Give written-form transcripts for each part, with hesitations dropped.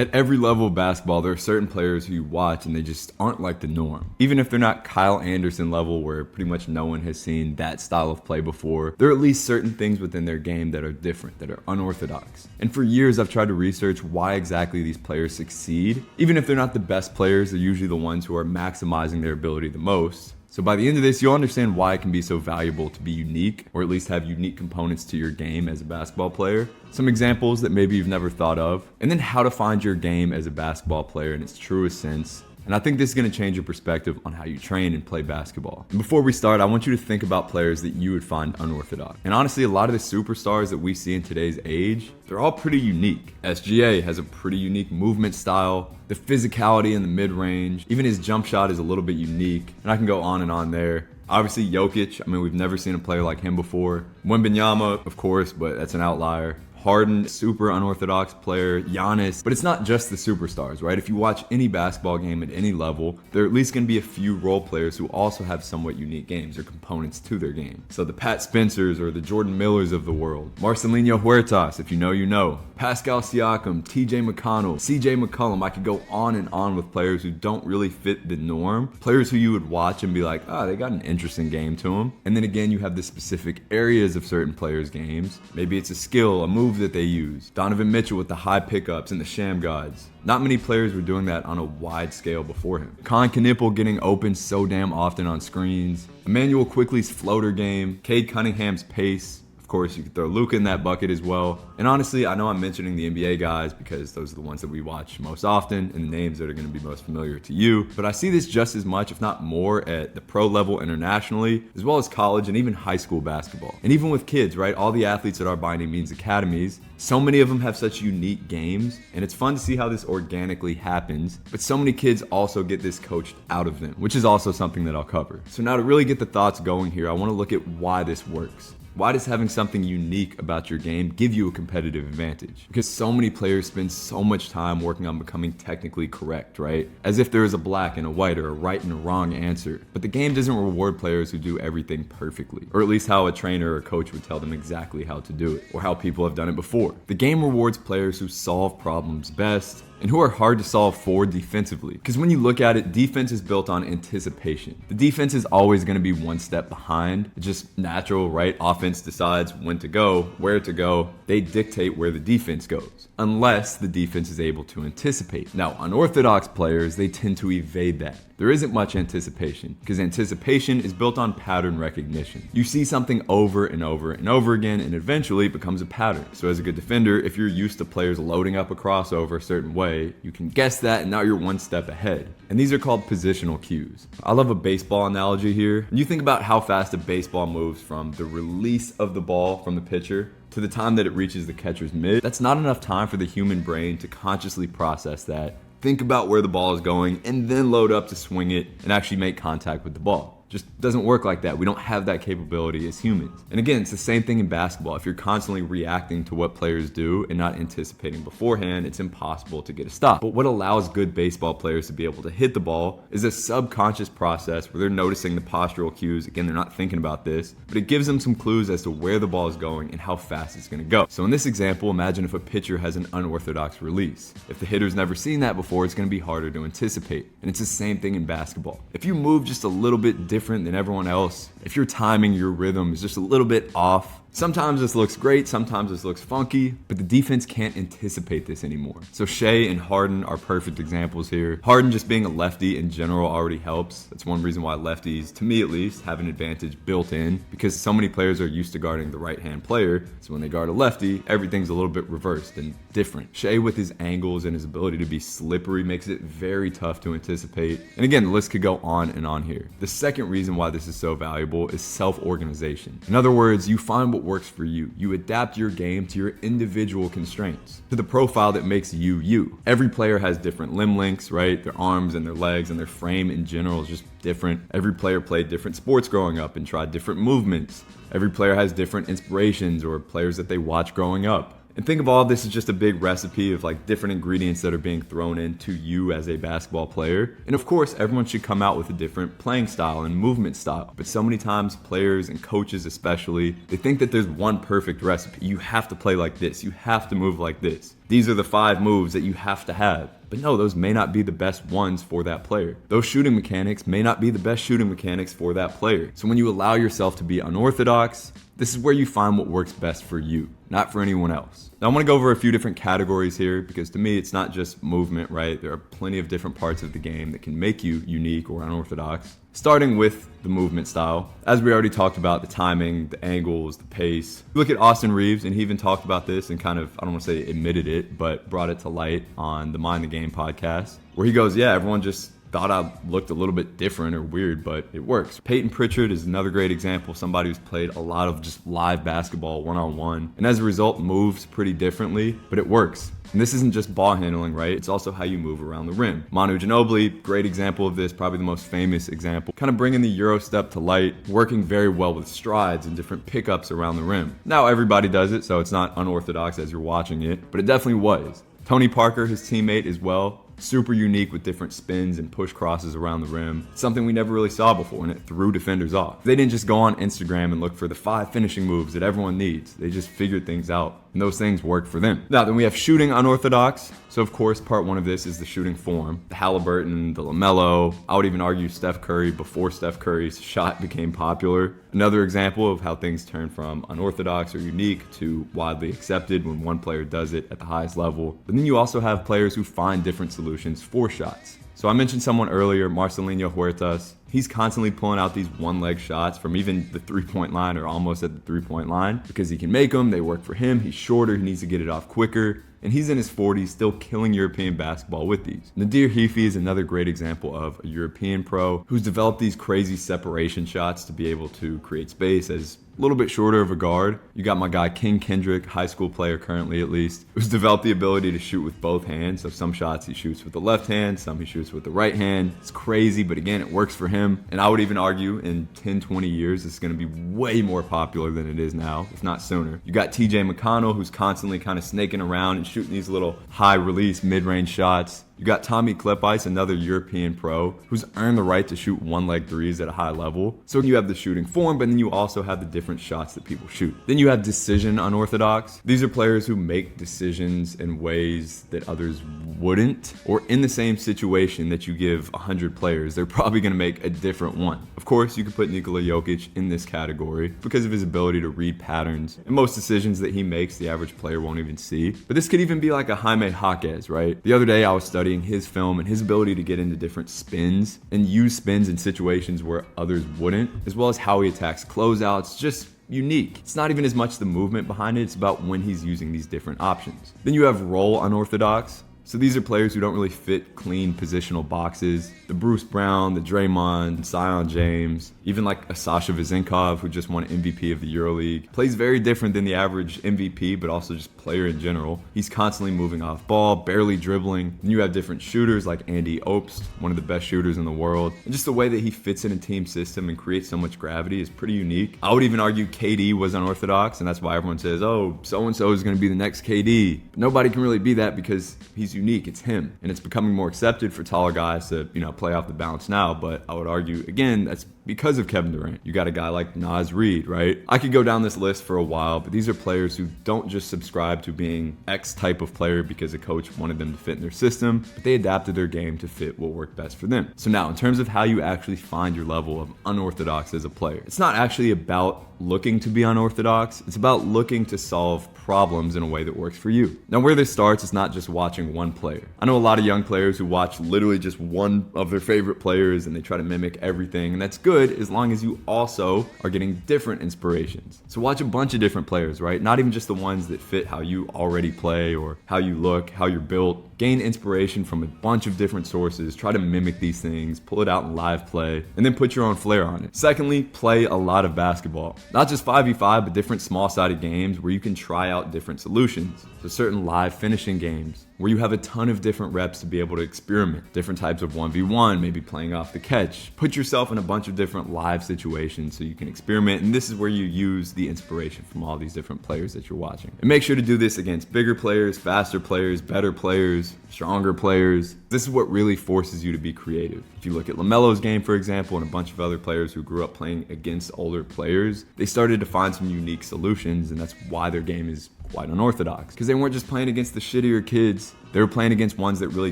At every level of basketball, there are certain players who you watch and they just aren't like the norm. Even if they're not Kyle Anderson level where pretty much no one has seen that style of play before, there are at least certain things within their game that are different, that are unorthodox. And for years, I've tried to research why exactly these players succeed. Even if they're not the best players, they're usually the ones who are maximizing their ability the most. So by the end of this, you'll understand why it can be so valuable to be unique, or at least have unique components to your game as a basketball player. Some examples that maybe you've never thought of, and then how to find your game as a basketball player in its truest sense. And I think this is going to change your perspective on how you train and play basketball. And before we start, I want you to think about players that you would find unorthodox. And honestly, a lot of the superstars that we see in today's age, they're all pretty unique. SGA has a pretty unique movement style, the physicality in the mid-range, even his jump shot is a little bit unique, and I can go on and on there. Obviously Jokic, we've never seen a player like him before. Wembanyama, of course, but that's an outlier. Harden, super unorthodox player, Giannis, but it's not just the superstars, right? If you watch any basketball game at any level, there are at least going to be a few role players who also have somewhat unique games or components to their game. So the Pat Spencers or the Jordan Millers of the world, Marcelinho Huertas, if you know, you know, Pascal Siakam, TJ McConnell, CJ McCollum. I could go on and on with players who don't really fit the norm, players who you would watch and be like, they got an interesting game to them. And then again, you have the specific areas of certain players' games. Maybe it's a skill, a move that they use. Donovan Mitchell with the high pickups and the sham guides. Not many players were doing that on a wide scale before him. Con Knipple getting open so damn often on screens. Emmanuel Quickley's floater game. Cade Cunningham's pace. Of course, you could throw Luka in that bucket as well. And honestly, I know I'm mentioning the NBA guys because those are the ones that we watch most often and the names that are going to be most familiar to you. But I see this just as much, if not more, at the pro level internationally, as well as college and even high school basketball. And even with kids, right? All the athletes at our By Any Means academies, so many of them have such unique games, and it's fun to see how this organically happens. But so many kids also get this coached out of them, which is also something that I'll cover. So now to really get the thoughts going here, I want to look at why this works. Why does having something unique about your game give you a competitive advantage? Because so many players spend so much time working on becoming technically correct, right? As if there is a black and a white or a right and a wrong answer. But the game doesn't reward players who do everything perfectly, or at least how a trainer or coach would tell them exactly how to do it, or how people have done it before. The game rewards players who solve problems best, and who are hard to solve for defensively. Because when you look at it, defense is built on anticipation. The defense is always going to be one step behind. It's just natural, right? Offense decides when to go, where to go. They dictate where the defense goes, unless the defense is able to anticipate. Now, unorthodox players, they tend to evade that. There isn't much anticipation, because anticipation is built on pattern recognition. You see something over and over and over again, and eventually it becomes a pattern. So as a good defender, if you're used to players loading up a crossover a certain way, you can guess that, and now you're one step ahead. And these are called positional cues. I love a baseball analogy here. When you think about how fast a baseball moves from the release of the ball from the pitcher to the time that it reaches the catcher's mitt, that's not enough time for the human brain to consciously process that, think about where the ball is going, and then load up to swing it and actually make contact with the ball. Just doesn't work like that. We don't have that capability as humans. And again, it's the same thing in basketball. If you're constantly reacting to what players do and not anticipating beforehand, it's impossible to get a stop. But what allows good baseball players to be able to hit the ball is a subconscious process where they're noticing the postural cues. Again, they're not thinking about this, but it gives them some clues as to where the ball is going and how fast it's going to go. So in this example, imagine if a pitcher has an unorthodox release. If the hitter's never seen that before, it's going to be harder to anticipate. And it's the same thing in basketball. If you move just a little bit different than everyone else, if your timing, your rhythm is just a little bit off, sometimes this looks great, sometimes this looks funky, but the defense can't anticipate this anymore. So Shea and Harden are perfect examples here. Harden just being a lefty in general already helps. That's one reason why lefties, to me at least, have an advantage built in, because so many players are used to guarding the right-hand player, so when they guard a lefty, everything's a little bit reversed and different. Shea with his angles and his ability to be slippery makes it very tough to anticipate. And again, the list could go on and on here. The second reason why this is so valuable is self-organization. In other words, you find what works for you. You adapt your game to your individual constraints, to the profile that makes you you. Every player has different limb lengths, right? Their arms and their legs and their frame in general is just different. Every player played different sports growing up and tried different movements. Every player has different inspirations or players that they watch growing up. And think of all of this as just a big recipe of like different ingredients that are being thrown into you as a basketball player. And of course, everyone should come out with a different playing style and movement style. But so many times players and coaches especially, they think that there's one perfect recipe. You have to play like this. You have to move like this. these are the 5 moves that you have to have. But no, those may not be the best ones for that player. Those shooting mechanics may not be the best shooting mechanics for that player. So when you allow yourself to be unorthodox, this is where you find what works best for you, not for anyone else. Now I want to go over a few different categories here because to me it's not just movement, right? There are plenty of different parts of the game that can make you unique or unorthodox. Starting with the movement style. As we already talked about, the timing, the angles, the pace. Look at Austin Reeves, and he even talked about this and kind of, I don't want to say admitted it, but brought it to light on the Mind the Game podcast, where he goes, yeah, everyone just thought I looked a little bit different or weird, but it works. Peyton Pritchard is another great example, somebody who's played a lot of just live basketball one-on-one, and as a result moves pretty differently, but it works. And this isn't just ball handling, right? It's also how you move around the rim. Manu Ginobili, great example of this, probably the most famous example. Kind of bringing the Euro step to light, working very well with strides and different pickups around the rim. Now everybody does it, so it's not unorthodox as you're watching it, but it definitely was. Tony Parker, his teammate as well, super unique with different spins and push crosses around the rim. Something we never really saw before, and it threw defenders off. They didn't just go on Instagram and look for the 5 finishing moves that everyone needs. They just figured things out, and those things worked for them. Now, then we have shooting unorthodox. So, of course, part 1 of this is the shooting form. The Halliburton, the LaMelo. I would even argue Steph Curry before Steph Curry's shot became popular. Another example of how things turn from unorthodox or unique to widely accepted when one player does it at the highest level. But then you also have players who find different solutions for shots. So I mentioned someone earlier, Marcelinho Huertas. He's constantly pulling out these one-leg shots from even the three-point line or almost at the three-point line because he can make them, they work for him, he's shorter, he needs to get it off quicker, and he's in his 40s still killing European basketball with these. Nadir Heafy is another great example of a European pro who's developed these crazy separation shots to be able to create space as a little bit shorter of a guard. You got my guy King Kendrick, high school player currently at least, who's developed the ability to shoot with both hands. So some shots he shoots with the left hand, some he shoots with the right hand. It's crazy, but again, it works for him. And I would even argue in 10, 20 years, it's going to be way more popular than it is now, if not sooner. You got TJ McConnell, who's constantly kind of snaking around and shooting these little high release mid-range shots. You got Tommy Klepice, another European pro, who's earned the right to shoot one-leg threes at a high level. So you have the shooting form, but then you also have the different shots that people shoot. Then you have decision unorthodox. These are players who make decisions in ways that others wouldn't, or in the same situation that you give 100 players, they're probably going to make a different one. Of course, you could put Nikola Jokic in this category because of his ability to read patterns. And most decisions that he makes, the average player won't even see. But this could even be like a Jaime Jaquez, right? The other day I was studying his film and his ability to get into different spins and use spins in situations where others wouldn't, as well as how he attacks closeouts. Just unique. It's not even as much the movement behind it, it's about when he's using these different options. Then you have role unorthodox. So these are players who don't really fit clean positional boxes. The Bruce Brown, the Draymond, Zion James, even like a Sasha Vezenkov, who just won MVP of the EuroLeague. Plays very different than the average MVP, but also just player in general. He's constantly moving off ball, barely dribbling. Then you have different shooters like Andy Obst, one of the best shooters in the world. And just the way that he fits in a team system and creates so much gravity is pretty unique. I would even argue KD was unorthodox, and that's why everyone says, oh, so-and-so is going to be the next KD. But nobody can really be that because he's unique. It's him. And it's becoming more accepted for taller guys to, play off the bounce now. But I would argue, again, that's because of Kevin Durant. You got a guy like Naz Reid, right? I could go down this list for a while, but these are players who don't just subscribe to being X type of player because a coach wanted them to fit in their system, but they adapted their game to fit what worked best for them. So now, in terms of how you actually find your level of unorthodox as a player, it's not actually about looking to be unorthodox. It's about looking to solve problems in a way that works for you. Now, where this starts is not just watching one player. I know a lot of young players who watch literally just one of their favorite players and they try to mimic everything, and that's good as long as you also are getting different inspirations. So watch a bunch of different players, right? Not even just the ones that fit how you already play or how you look, how you're built. Gain inspiration from a bunch of different sources, try to mimic these things, pull it out in live play, and then put your own flair on it. Secondly, play a lot of basketball. Not just 5v5, but different small-sided games where you can try out different solutions. So certain live finishing games where you have a ton of different reps to be able to experiment. Different types of 1v1, maybe playing off the catch. Put yourself in a bunch of different live situations so you can experiment, and this is where you use the inspiration from all these different players that you're watching. And make sure to do this against bigger players, faster players, better players, stronger players. This is what really forces you to be creative. If you look at LaMelo's game, for example, and a bunch of other players who grew up playing against older players, they started to find some unique solutions, and that's why their game is White unorthodox, because they weren't just playing against the shittier kids, they were playing against ones that really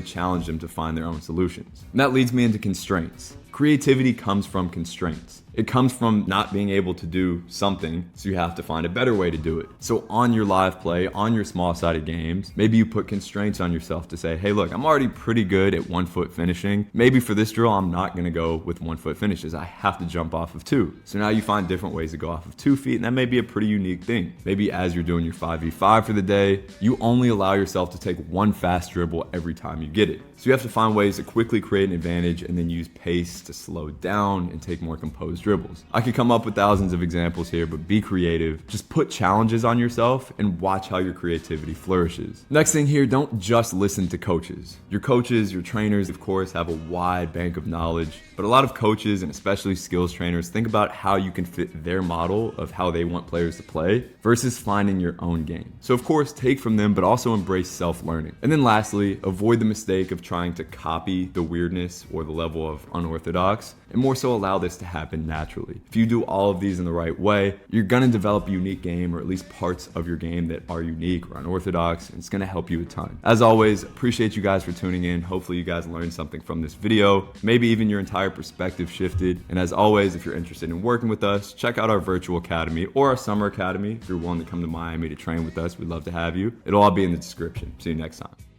challenged them to find their own solutions. And that leads me into constraints. Creativity comes from constraints. It comes from not being able to do something, so you have to find a better way to do it. So on your live play, on your small-sided games, maybe you put constraints on yourself to say, hey, look, I'm already pretty good at 1 foot finishing. Maybe for this drill, I'm not gonna go with 1 foot finishes. I have to jump off of 2. So now you find different ways to go off of 2 feet, and that may be a pretty unique thing. Maybe as you're doing your 5v5 for the day, you only allow yourself to take 1 fast dribble every time you get it. So you have to find ways to quickly create an advantage and then use pace to slow down and take more composed dribbles. I could come up with thousands of examples here, but be creative. Just put challenges on yourself and watch how your creativity flourishes. Next thing here, don't just listen to coaches. Your coaches, your trainers, of course, have a wide bank of knowledge, but a lot of coaches and especially skills trainers think about how you can fit their model of how they want players to play versus finding your own game. So of course, take from them, but also embrace self-learning. And then lastly, avoid the mistake of trying to copy the weirdness or the level of unorthodox, and more so allow this to happen naturally. If you do all of these in the right way, you're gonna develop a unique game, or at least parts of your game that are unique or unorthodox, and it's gonna help you a ton. As always, appreciate you guys for tuning in. Hopefully you guys learned something from this video, maybe even your entire perspective shifted. And as always, if you're interested in working with us, check out our virtual academy or our summer academy. If you're willing to come to Miami to train with us, we'd love to have you. It'll all be in the description. See you next time.